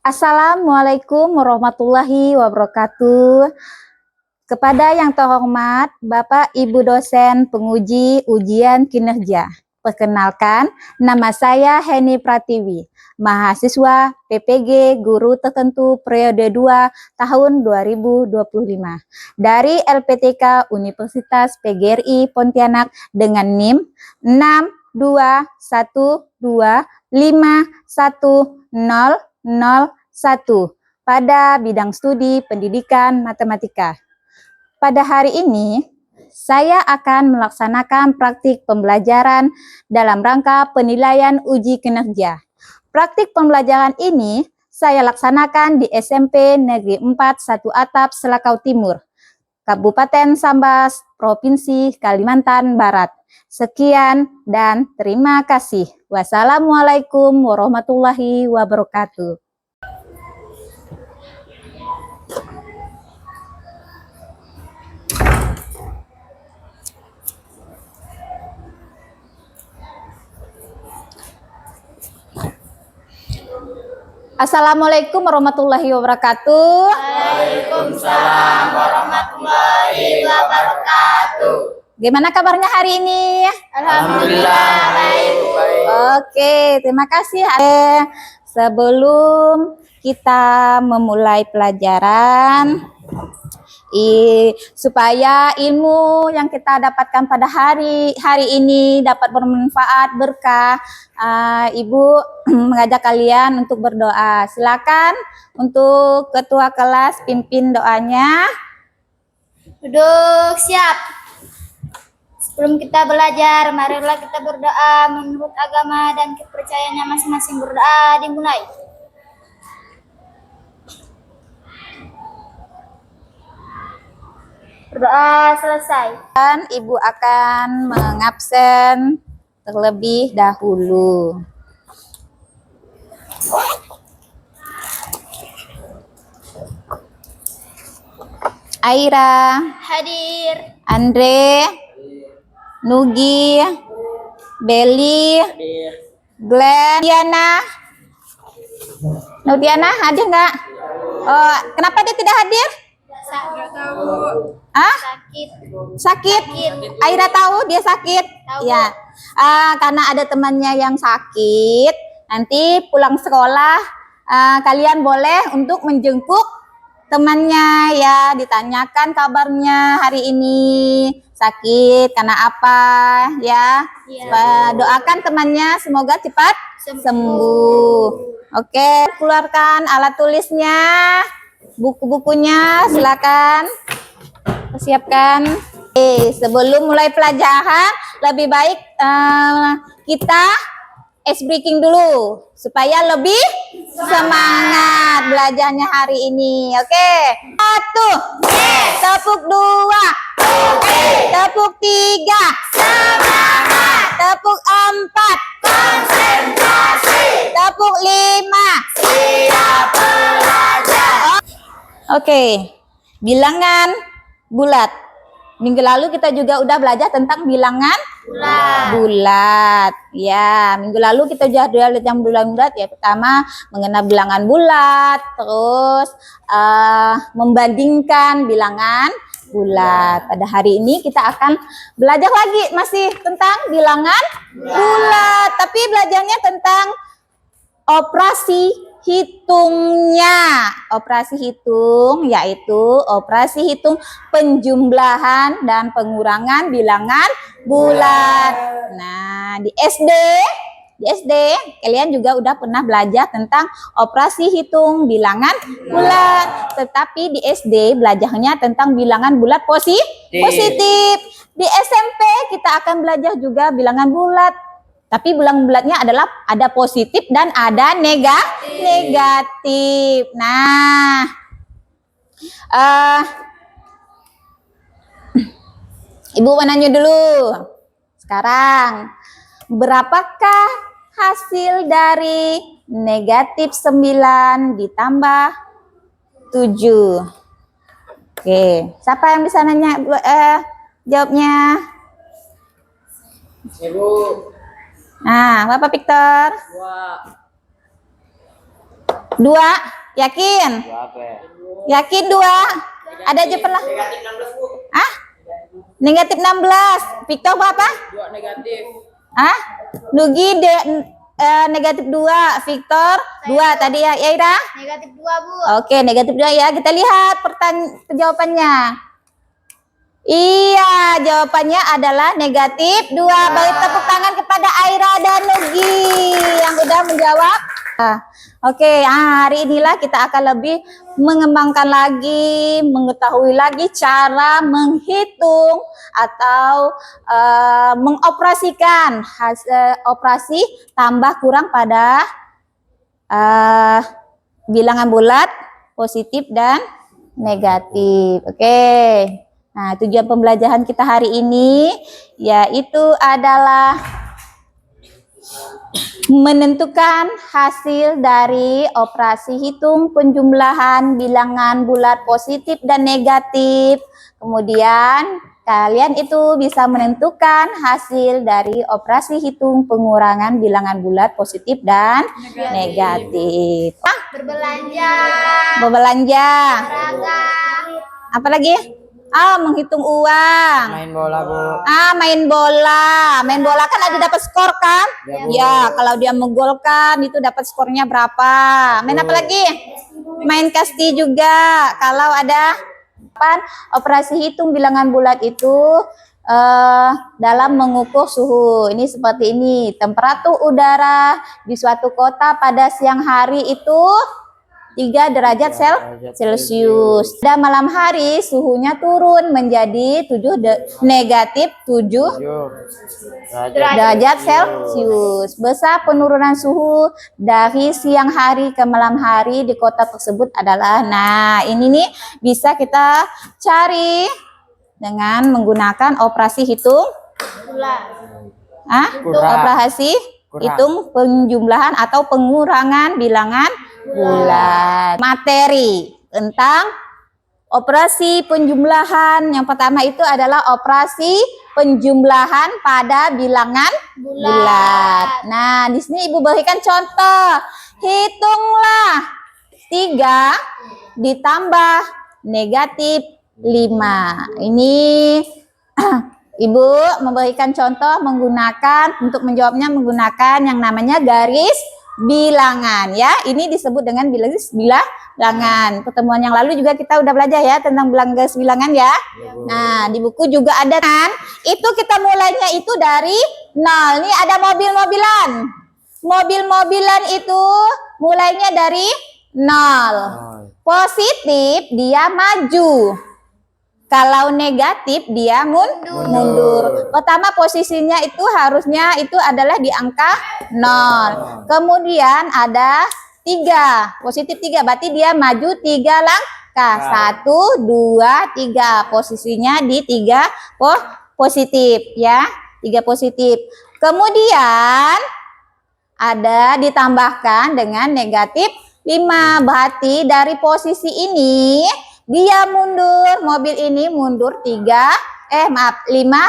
Assalamualaikum warahmatullahi wabarakatuh. Kepada yang terhormat Bapak Ibu dosen penguji ujian kinerja. Perkenalkan, nama saya Heni Pratiwi, mahasiswa PPG Guru Tertentu periode 2 tahun 2025 dari LPTK Universitas PGRI Pontianak dengan NIM 621251001 pada bidang studi pendidikan matematika. Pada hari ini, saya akan melaksanakan praktik pembelajaran dalam rangka penilaian uji kinerja. Praktik pembelajaran ini saya laksanakan di SMP Negeri 4 1 Atap, Selakau Timur, Kabupaten Sambas, Provinsi Kalimantan Barat. Sekian dan terima kasih. Wassalamualaikum warahmatullahi wabarakatuh. Assalamualaikum warahmatullahi wabarakatuh. Waalaikumsalam warahmatullahi wabarakatuh. Gimana kabarnya hari ini? Alhamdulillah baik. Oke, terima kasih. Sebelum kita memulai pelajaran, supaya ilmu yang kita dapatkan pada hari ini dapat bermanfaat, berkah, Ibu mengajak kalian untuk berdoa. Silakan untuk ketua kelas pimpin doanya. Duduk siap. Sebelum kita belajar, marilah kita berdoa menurut agama dan kepercayaannya masing-masing. Berdoa dimulai. Berdoa selesai. Dan Ibu akan mengabsen terlebih dahulu. Aira, Hadir. Andre, Nugi, Beli, Glenn, Diana. Nudiana hadir nggak? Oh, kenapa dia tidak hadir? Sakit. Sakit. Aira tahu dia sakit. Tahu. Ya. Karena ada temannya yang sakit, nanti pulang sekolah kalian boleh untuk menjenguk temannya ya, ditanyakan kabarnya hari ini sakit karena apa ya. Doakan temannya semoga cepat sembuh. Oke, keluarkan alat tulisnya, buku-bukunya, silakan siapkan. Sebelum mulai pelajaran, lebih baik kita ice breaking dulu supaya lebih semangat belajarnya hari ini. Oke. 1, tepuk 2, tepuk 3, semangat. Tepuk 4, konsentrasi. Tepuk 5, siap belajar. Oke, bilangan bulat. Minggu lalu kita juga udah belajar tentang bilangan bulat. Ya, minggu lalu kita sudah belajar bilangan bulat ya. Pertama mengenal bilangan bulat, terus membandingkan bilangan bulat. Pada hari ini kita akan belajar lagi masih tentang bilangan bulat, tapi belajarnya tentang operasi hitungnya. Operasi hitung yaitu operasi hitung penjumlahan dan pengurangan bilangan bulat. Nah, di SD kalian juga udah pernah belajar tentang operasi hitung bilangan bulat. Tetapi di SD belajarnya tentang bilangan bulat positif. Di SMP kita akan belajar juga bilangan bulat. Tapi bilangan bulatnya adalah ada positif dan ada negatif. Nah, Ibu mau nanya dulu. Sekarang, berapakah hasil dari negatif 9 ditambah 7? Oke, siapa yang bisa nanya jawabnya? Ibu. Nah, Bapak Victor. 2. Yakin? Apa ya? Yakin 2? Ada aja pernah? Ah? Negatif 16. Victor berapa? 2 negatif. Ah? Nugi negatif 2. Victor 2 tadi ya, Ira? Negatif 2, Bu. Oke, negatif 2 ya. Kita lihat jawabannya. Iya, jawabannya adalah negatif 2. Beri tepuk tangan kepada Aira dan Nugi yang udah menjawab. Oke, hari inilah kita akan lebih mengembangkan lagi, mengetahui lagi cara menghitung atau mengoperasikan hasil operasi tambah kurang pada bilangan bulat, positif dan negatif. Oke. Nah, tujuan pembelajaran kita hari ini yaitu adalah menentukan hasil dari operasi hitung penjumlahan bilangan bulat positif dan negatif. Kemudian kalian itu bisa menentukan hasil dari operasi hitung pengurangan bilangan bulat positif dan negatif. Berbelanja. Berbelanja. Olahraga. Apa lagi? Menghitung uang. Main bola, Bu. Main bola. Main bola kan ada dapat skor kan? Ya, kalau dia menggolkan itu dapat skornya berapa. Main apa lagi? Main kasti juga. Kalau ada operasi hitung bilangan bulat itu dalam mengukur suhu. Ini seperti ini. Temperatur udara di suatu kota pada siang hari itu 3 derajat Celcius. Dan malam hari suhunya turun menjadi negatif 7 derajat Celcius. Besar penurunan suhu dari siang hari ke malam hari di kota tersebut adalah, nah ini nih bisa kita cari dengan menggunakan operasi hitung operasi hitung penjumlahan atau pengurangan bilangan bulat. Materi tentang operasi penjumlahan yang pertama itu adalah operasi penjumlahan pada bilangan bulat. Nah, di sini Ibu berikan contoh. Hitunglah 3 ditambah negatif 5. Ini Ibu memberikan contoh untuk menjawabnya menggunakan yang namanya garis bilangan ya. Ini disebut dengan bilangan. Pertemuan yang lalu juga kita udah belajar ya tentang garis bilangan ya. Nah, di buku juga ada kan. Itu kita mulainya itu dari 0. Ini ada mobil-mobilan. Mobil-mobilan itu mulainya dari 0. Positif dia maju. Kalau negatif dia mundur. Pertama posisinya itu harusnya itu adalah di angka 0. Kemudian ada 3. Positif 3 berarti dia maju 3 langkah. 1, 2, 3. Posisinya di 3 positif ya. 3 positif. Kemudian ada ditambahkan dengan negatif 5. Berarti dari posisi ini dia mundur, mobil ini mundur 5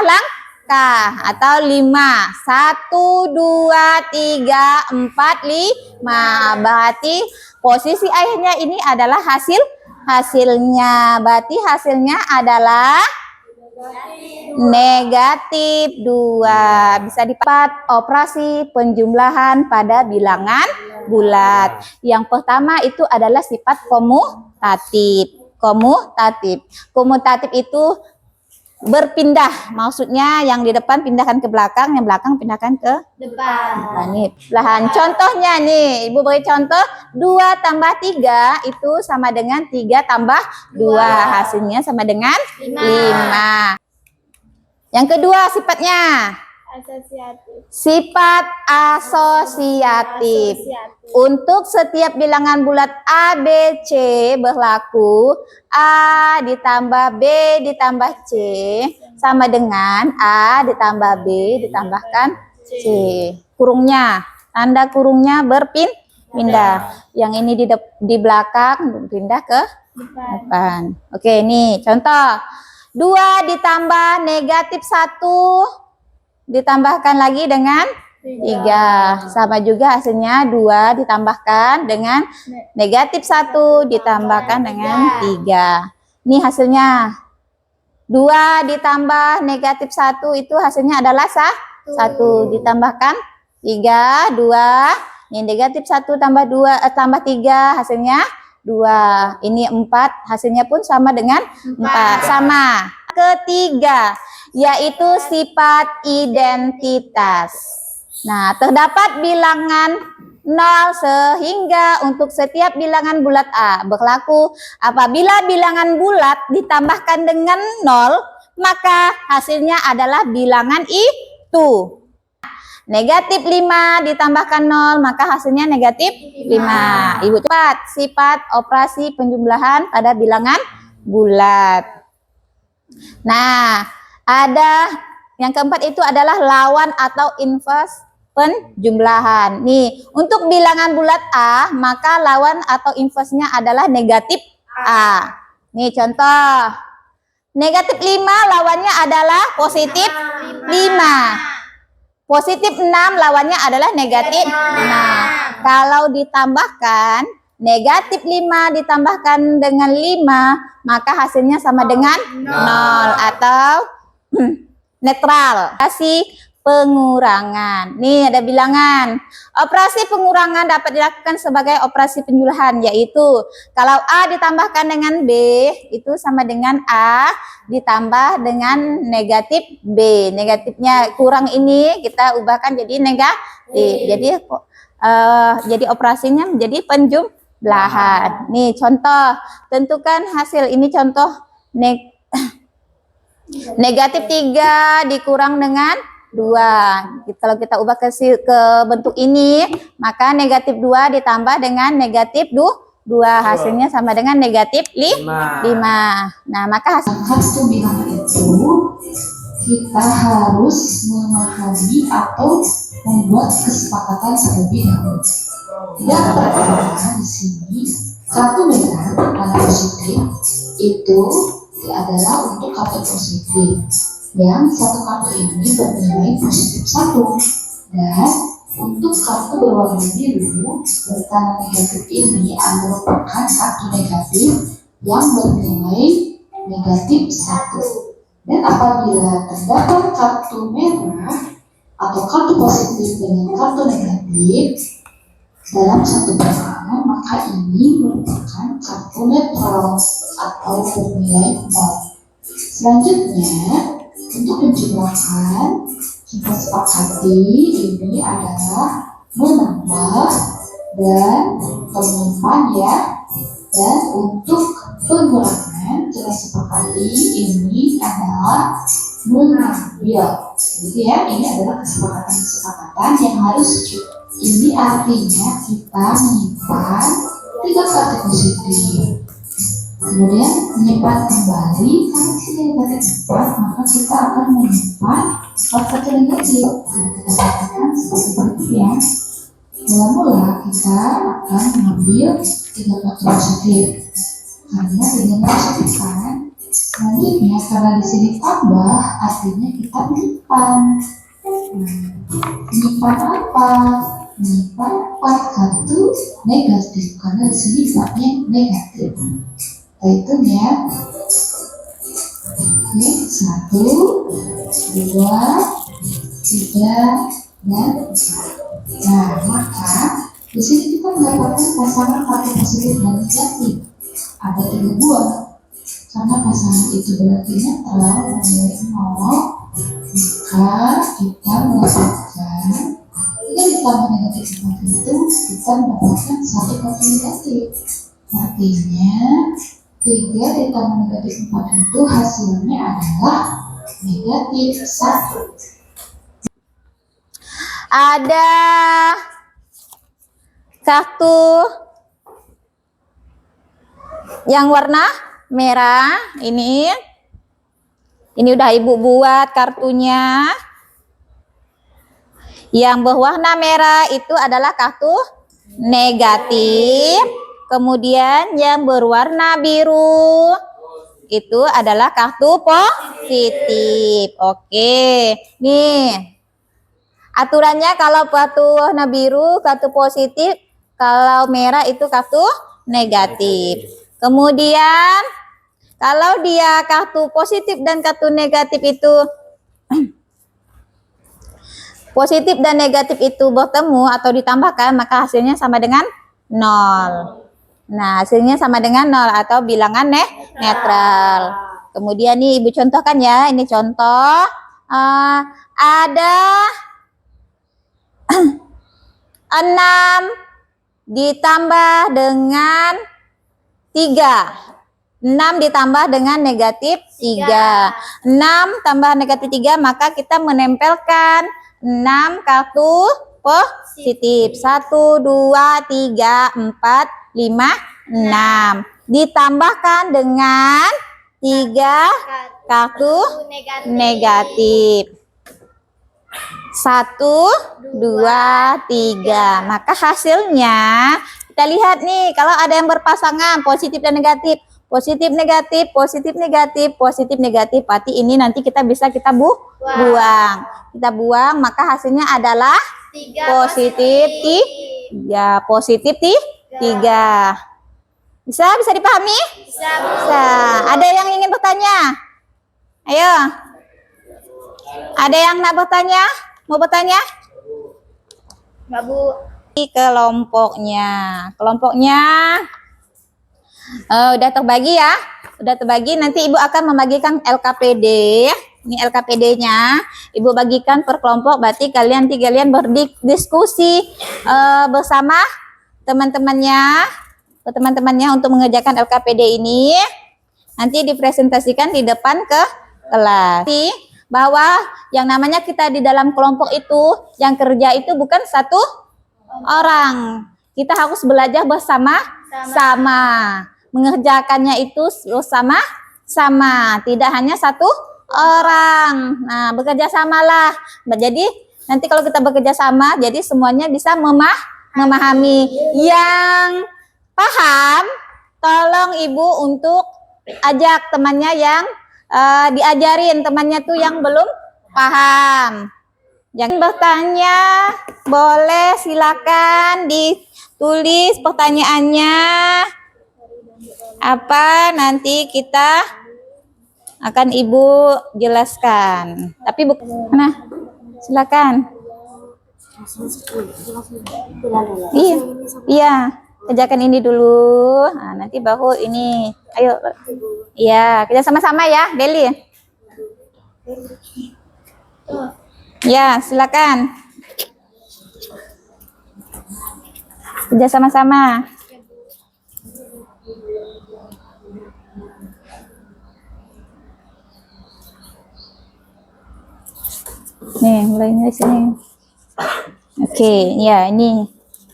langkah atau 5. 1, 2, 3, 4, 5. Berarti posisi akhirnya ini adalah hasilnya. Berarti hasilnya adalah negatif 2. Bisa dipakai operasi penjumlahan pada bilangan bulat. Yang pertama itu adalah sifat komutatif. Komutatif itu berpindah, maksudnya yang di depan pindahkan ke belakang, yang belakang pindahkan ke Depan. Nah, nih, belahan contohnya nih, Ibu beri contoh 2 tambah 3 itu sama dengan 3 tambah 2, hasilnya sama dengan 5. Yang kedua sifatnya Asosiatif. sifat asosiatif. Untuk setiap bilangan bulat A, B, C berlaku A ditambah B ditambah C sama dengan A ditambah B ditambahkan C. Kurungnya, tanda kurungnya berpindah. Yang ini di belakang pindah ke depan. Oke, ini contoh. 2 ditambah negatif 1 ditambahkan lagi dengan 3. Sama juga hasilnya 2 ditambahkan dengan negatif 1 ditambahkan dengan 3. Ini hasilnya 2 ditambah negatif 1 itu hasilnya adalah 1 ditambahkan 3, 2. Ini negatif 1 tambah 2 tambah 3 hasilnya 2. Ini 4 hasilnya pun sama dengan 4. Sama. Ketiga yaitu sifat identitas. Nah, terdapat bilangan 0 sehingga untuk setiap bilangan bulat A berlaku apabila bilangan bulat ditambahkan dengan 0 maka hasilnya adalah bilangan itu. Negatif 5 ditambahkan 0 maka hasilnya negatif 5. Ibu cepat sifat operasi penjumlahan pada bilangan bulat. Nah, ada yang keempat itu adalah lawan atau inverse penjumlahan. Nih, untuk bilangan bulat A, maka lawan atau inverse-nya adalah negatif A. Nih contoh. Negatif 5 lawannya adalah positif 5. Positif 6 lawannya adalah negatif 6. Kalau ditambahkan negatif 5 ditambahkan dengan 5, maka hasilnya sama dengan 0 atau netral. Operasi pengurangan. Nih ada bilangan. Operasi pengurangan dapat dilakukan sebagai operasi penjumlahan, yaitu kalau A ditambahkan dengan B itu sama dengan A ditambah dengan negatif B. Negatifnya kurang ini kita ubahkan jadi negatif. Jadi operasinya menjadi penjumlahan. Nih contoh, tentukan hasil. Ini contoh negatif 3 dikurang dengan 2. Kalau kita ubah ke bentuk ini, maka negatif 2 ditambah dengan negatif 2 hasilnya sama dengan negatif 5. Nah, maka hasil satu bilangan itu kita harus memahami atau membuat kesepakatan terlebih dahulu. Yang pertama di sini, kartu merah warna positif itu adalah untuk kartu positif. Yang satu kartu ini bernilai positif 1, dan untuk kartu berwarna biru bertanda negatif ini merupakan kartu negatif yang bernilai negatif 1. Dan apabila terdapat kartu merah atau kartu positif dengan kartu negatif dalam satu bilangan, maka ini merupakan kartu netral atau bernilai 0. Selanjutnya, untuk menjumlahkan, kita sepakati ini adalah menambah dan menyimpan ya. Dan untuk pengurangan, kita sepakati ini adalah mengambil. Jadi ya, ini adalah kesepakatan yang harus ini artinya kita menyimpan 3 kartu positif. Kemudian menyimpan kembali, karena sini negatif 4, maka kita akan menyimpan kartu negatif. Kita katakan seperti berikut ya. Mula-mula kita akan mengambil 3 kartu positif. Karena dengan positif kan, selanjutnya karena di sini tambah, artinya kita menyimpan. Menyimpan apa? Menyimpan 4 kartu negatif, karena di sini 4-nya negatif. Itu ya. Oke, 1, 2, 3, dan 4. Nah, maka di sini kita mendapatkan pasangan kartu positif dan negatif. Ada 3 buah. Karena pasangan itu berarti netral bernilai 0, maka kita mendapatkan 3 ditambah negatif 4 itu kita mendapatkan 1 kartu negatif. Artinya 3 ditambah negatif 4 itu hasilnya adalah negatif 1. ada kartu yang warna merah ini udah ibu buat kartunya. Yang berwarna merah itu adalah kartu negatif. Kemudian yang berwarna biru itu adalah kartu positif. Oke, nih Aturannya kalau kartu warna biru kartu positif, kalau merah itu kartu negatif. Kemudian kalau dia kartu positif dan kartu negatif itu positif dan negatif itu bertemu atau ditambahkan, maka hasilnya sama dengan 0. Nah, hasilnya sama dengan 0 atau bilangan netral. Kemudian nih Ibu contohkan ya, ini contoh. Ada 6 ditambah dengan 3. 6 ditambah dengan negatif 3. 6 tambah negatif 3, maka kita menempelkan 6 kartu positif. 1, 2, 3, 4, 5, 6. Ditambahkan dengan 3 kartu negatif. 1, 2, 3. Maka hasilnya kita lihat nih, kalau ada yang berpasangan positif dan negatif, positif negatif, positif negatif, positif negatif, berarti ini nanti kita bisa buang. Kita buang, maka hasilnya adalah positif 3. Positif 3. Bisa dipahami? Bisa. Ada yang ingin bertanya? Ayo. Ada yang nak bertanya? Mau bertanya? Mbak Bu. Kelompoknya udah terbagi ya. Udah terbagi, nanti Ibu akan membagikan LKPD. Ini LKPD-nya. Ibu bagikan per kelompok, berarti kalian berdiskusi bersama teman-temannya untuk mengerjakan LKPD ini. Nanti dipresentasikan di depan ke kelas. Bahwa yang namanya kita di dalam kelompok itu, yang kerja itu bukan satu orang. Kita harus belajar bersama-sama. Mengerjakannya itu bersama-sama, tidak hanya satu orang. Nah, bekerja samalah. Jadi nanti kalau kita bekerja sama, jadi semuanya bisa memahami. Yang paham, tolong Ibu untuk ajak temannya yang diajarin, temannya tuh yang belum paham. Jangan bertanya, boleh silakan ditulis pertanyaannya. Apa nanti kita akan Ibu jelaskan. Tapi mana? Silakan. Iya. Kerjakan ini dulu. Nah, nanti baru ini. Ayo. Iya, kita sama-sama ya, Deli. Ya, silakan. Kerja sama-sama. Nih, mulai dari sini. Oke, ya ini.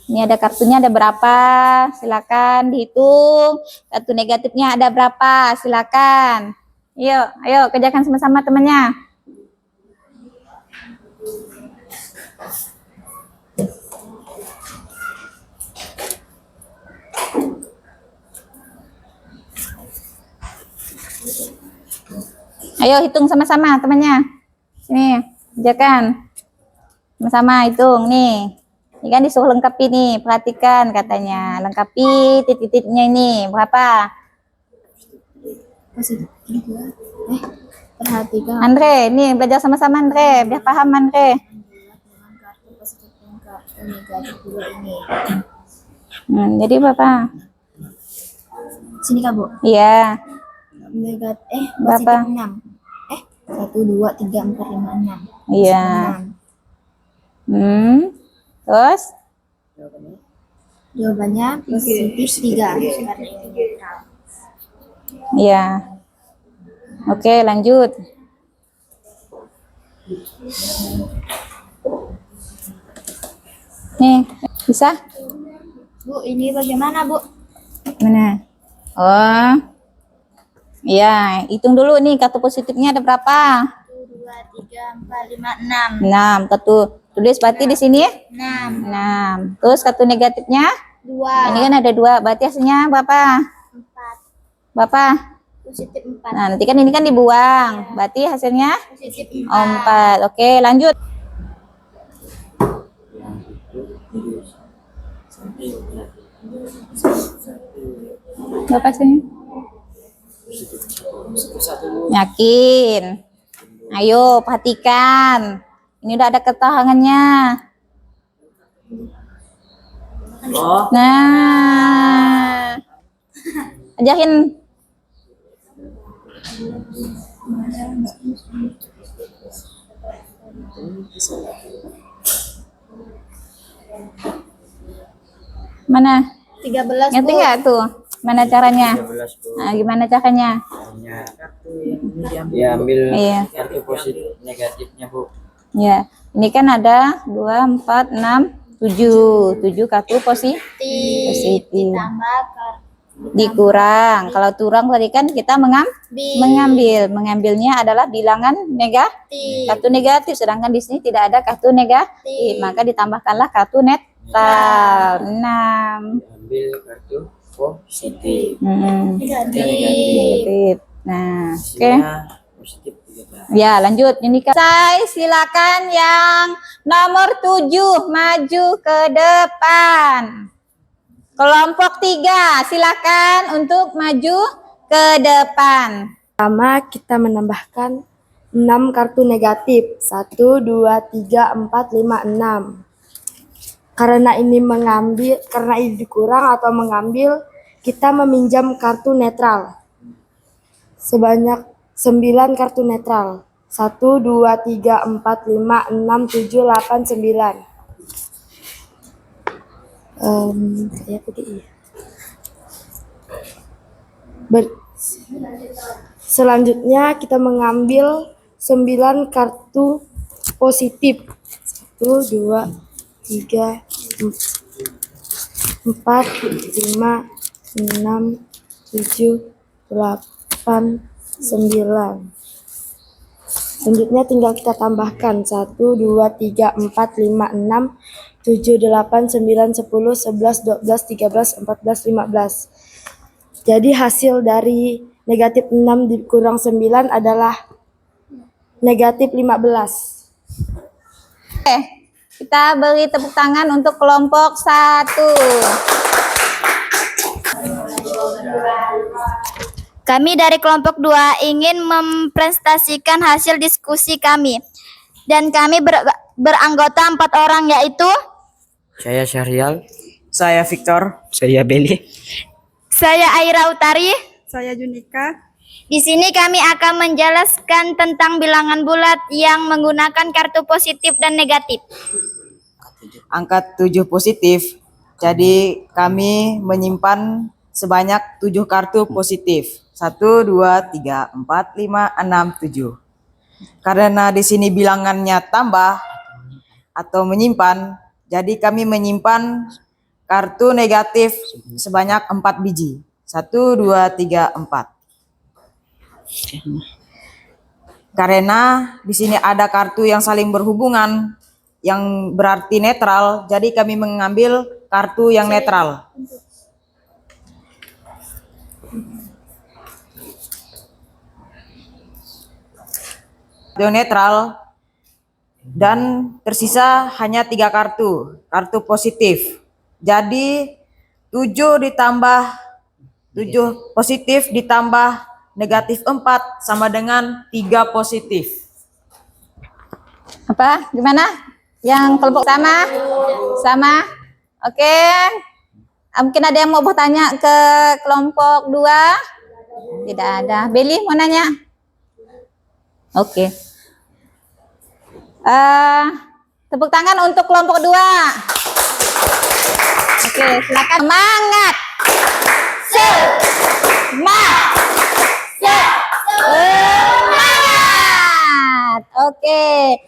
Ini ada kartunya ada berapa? Silakan dihitung. Kartu negatifnya ada berapa? Silakan. Ayo kerjakan sama-sama temannya. Ayo hitung sama-sama temannya. Sini, kerjakan. Sama-sama hitung nih. Ini kan disuruh lengkapi nih, perhatikan katanya. Lengkapi titik-titiknya ini. Berapa? Perhatikan. Andre, nih belajar sama-sama Andre. Biar paham Andre. Jadi Bapak. Sini Kak Bu. Iya. Berapa? 6. 1, 2, 3, 4, 5, 6. Iya. Terus? Jawabannya positif 3. Karena ini netral. Iya. Oke, lanjut. Nih, bisa? Bu, ini bagaimana Bu? Mana? Oh. Iya, hitung dulu nih kartu positifnya ada berapa? 1, 2, 3, 4, 5, 6. 6. Kartu tulis berarti di sini 6. 6. Terus kartu negatifnya? 2. Ini kan ada 2. Berarti hasilnya berapa? 4. Berapa? Positif 4. Nah, nanti kan ini kan dibuang. Berarti hasilnya Positif 4. 4. Oke, lanjut. Berapa sih? Yakin? Ayo perhatikan. Ini udah ada ketahangannya. Nah, ajakin. Mana? 13, Ngerti Bu. nggak tuh? Mana caranya? Nah, gimana caranya? Ya, ambil Iya. kartu positif negatifnya, Bu. Ya, ini kan ada 2, 4, 6, 7. 7 kartu positif. Ditambah Dikurang. Kalau kurang tadi kan kita mengambil. Mengambilnya adalah bilangan negatif. Kartu negatif. Sedangkan di sini tidak ada kartu negatif. Maka ditambahkanlah kartu netral. 6. Ambil kartu positif. Negatif. Nah, oke. Hasilnya positif 13. Ya, lanjut. Ini saya silakan yang nomor 7 maju ke depan. Kelompok 3, silakan untuk maju ke depan. Pertama, kita menambahkan 6 kartu negatif. 1, 2, 3, 4, 5, 6. Karena ini dikurang atau mengambil, kita meminjam kartu netral. Sebanyak 9 kartu netral. 1, 2, 3, 4, 5, 6, 7, 8, 9. Selanjutnya kita mengambil 9 kartu positif. 1, 2, 3, 4, 5, 6, 7, 8, 9. Selanjutnya tinggal kita tambahkan 1, 2, 3, 4, 5, 6, 7, 8, 9, 10, 11, 12, 13, 14, 15. Jadi hasil dari negatif 6 dikurang 9 adalah negatif 15. Oke, kita beri tepuk tangan untuk kelompok 1. Kami dari kelompok 2 ingin mempresentasikan hasil diskusi kami. Dan kami beranggota 4 orang, yaitu Saya Syahrial. Saya Victor. Saya Beli. saya Aira Utari. Saya Junika. Di sini kami akan menjelaskan tentang bilangan bulat yang menggunakan kartu positif dan negatif. Angka 7 positif. Jadi kami menyimpan sebanyak 7 kartu positif. 1, 2, 3, 4, 5, 6, 7. Karena di sini bilangannya tambah atau menyimpan, jadi kami menyimpan kartu negatif sebanyak 4 biji. 1, 2, 3, 4. Karena di sini ada kartu yang saling berhubungan, yang berarti netral, jadi kami mengambil kartu yang netral. Kartu netral dan tersisa hanya 3 kartu positif. Jadi 7 positif ditambah negatif 4 sama dengan 3 positif. Apa? Gimana? Yang kelompok sama? Sama? Oke. Mungkin ada yang mau bertanya ke kelompok 2? Tidak ada. Beli mau nanya? Oke. Tepuk tangan untuk kelompok 2. Oke, silakan. Semangat. Semangat. Oke.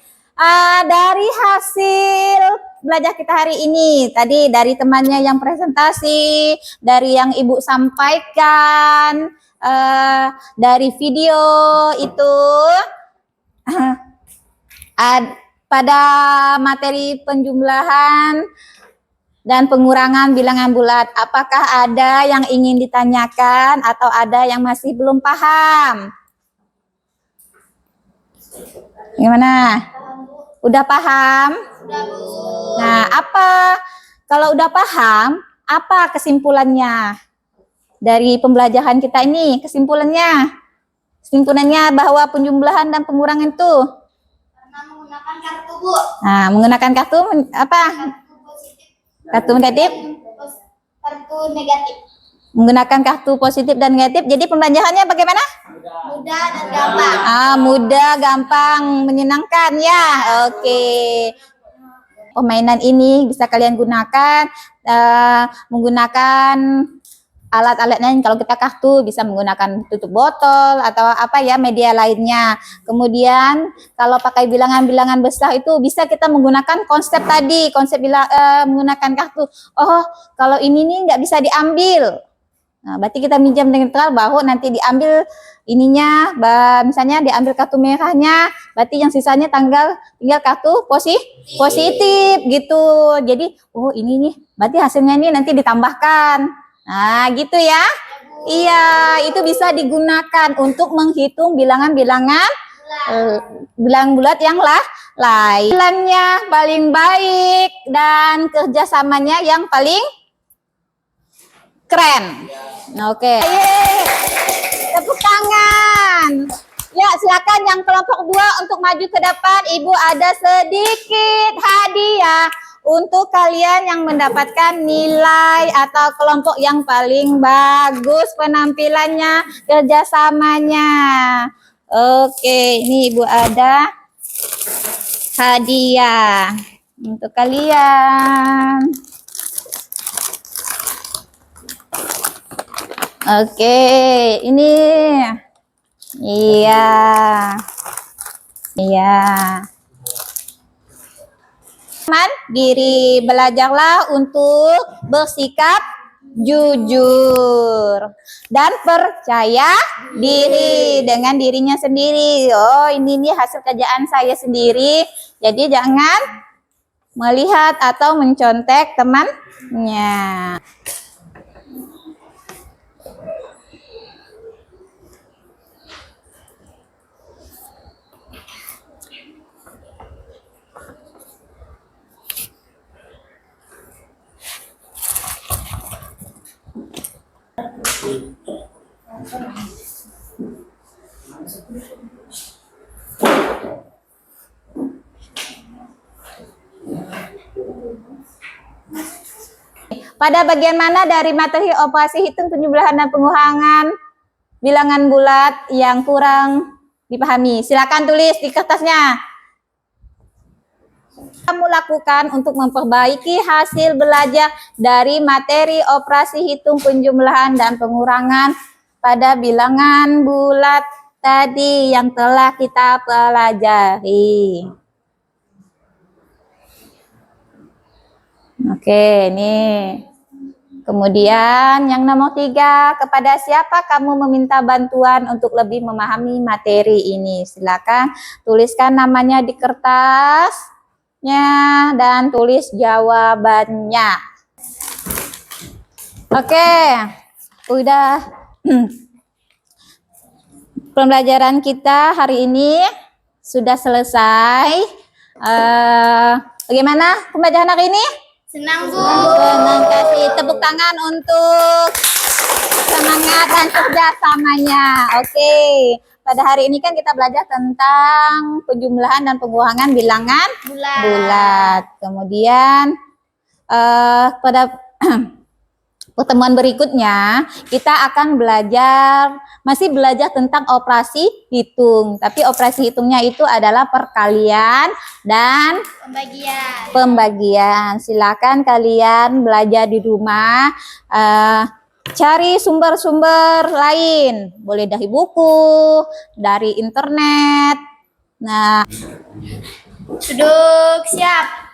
Dari hasil belajar kita hari ini, tadi dari temannya yang presentasi, dari yang Ibu sampaikan, dari video itu, pada materi penjumlahan dan pengurangan bilangan bulat, apakah ada yang ingin ditanyakan atau ada yang masih belum paham? Gimana? Udah paham? Sudah, Bu. Nah, kalau udah paham, apa kesimpulannya dari pembelajaran kita ini? Kesimpulannya bahwa penjumlahan dan pengurangan itu. Karena menggunakan kartu, Bu. Nah, menggunakan kartu apa? Kartu positif. Kartu negatif. Kartu negatif. Menggunakan kartu positif dan negatif. Jadi pembelajarannya bagaimana? Mudah dan gampang. Mudah, gampang, menyenangkan ya. Oke. Permainan ini bisa kalian gunakan menggunakan alat-alatnya. Kalau kita kartu bisa menggunakan tutup botol atau apa ya, media lainnya. Kemudian kalau pakai bilangan-bilangan besar itu bisa kita menggunakan konsep tadi, menggunakan kartu. Oh, kalau ini nih nggak bisa diambil. Nah, berarti kita minjam dengan tegal, baru nanti diambil ininya, misalnya diambil kartu merahnya, berarti yang sisanya tinggal kartu positif gitu. Jadi, oh ini nih, berarti hasilnya ini nanti ditambahkan. Nah, gitu ya. Iya, itu bisa digunakan untuk menghitung bilangan-bilangan bilang bulat yang lain. Bilannya paling baik dan kerjasamanya yang paling keren. Oke. Tepuk tangan. Ya, silakan yang kelompok 2 untuk maju ke depan. Ibu ada sedikit hadiah untuk kalian yang mendapatkan nilai atau kelompok yang paling bagus penampilannya, kerjasamanya. Oke, ini Ibu ada hadiah untuk kalian. Oke, ini. Iya. Diri, belajarlah untuk bersikap jujur dan percaya diri dengan dirinya sendiri. Oh, ini nih hasil kerjaan saya sendiri. Jadi jangan melihat atau mencontek temannya. Pada bagian mana dari materi operasi hitung, penjumlahan, dan pengurangan bilangan bulat yang kurang dipahami? Silakan tulis di kertasnya. Kamu lakukan untuk memperbaiki hasil belajar dari materi operasi hitung, penjumlahan, dan pengurangan pada bilangan bulat tadi yang telah kita pelajari. Oke, ini. Kemudian yang nomor 3, kepada siapa kamu meminta bantuan untuk lebih memahami materi ini? Silakan tuliskan namanya di kertasnya dan tulis jawabannya. Oke, udah. Pembelajaran kita hari ini sudah selesai. Bagaimana pembelajaran hari ini? Senang, Bu. Senang, kasih tepuk tangan untuk semangat dan kerjasamanya. Oke, pada hari ini kan kita belajar tentang penjumlahan dan pengurangan bilangan bulat. Kemudian pada pertemuan berikutnya kita akan masih belajar tentang operasi hitung. Tapi operasi hitungnya itu adalah perkalian dan pembagian. Silakan kalian belajar di rumah, cari sumber-sumber lain. Boleh dari buku, dari internet. Nah, Duduk, siap.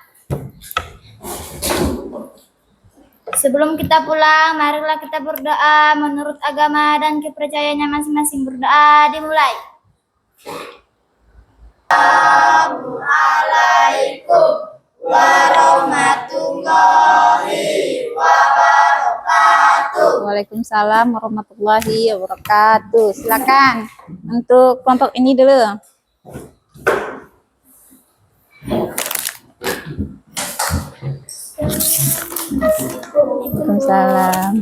Sebelum kita pulang, marilah kita berdoa menurut agama dan kepercayaannya masing-masing. Berdoa dimulai. Assalamualaikum warahmatullahi wabarakatuh. Waalaikumsalam warahmatullahi wabarakatuh. Silakan untuk kelompok ini dulu. Waalaikumsalam.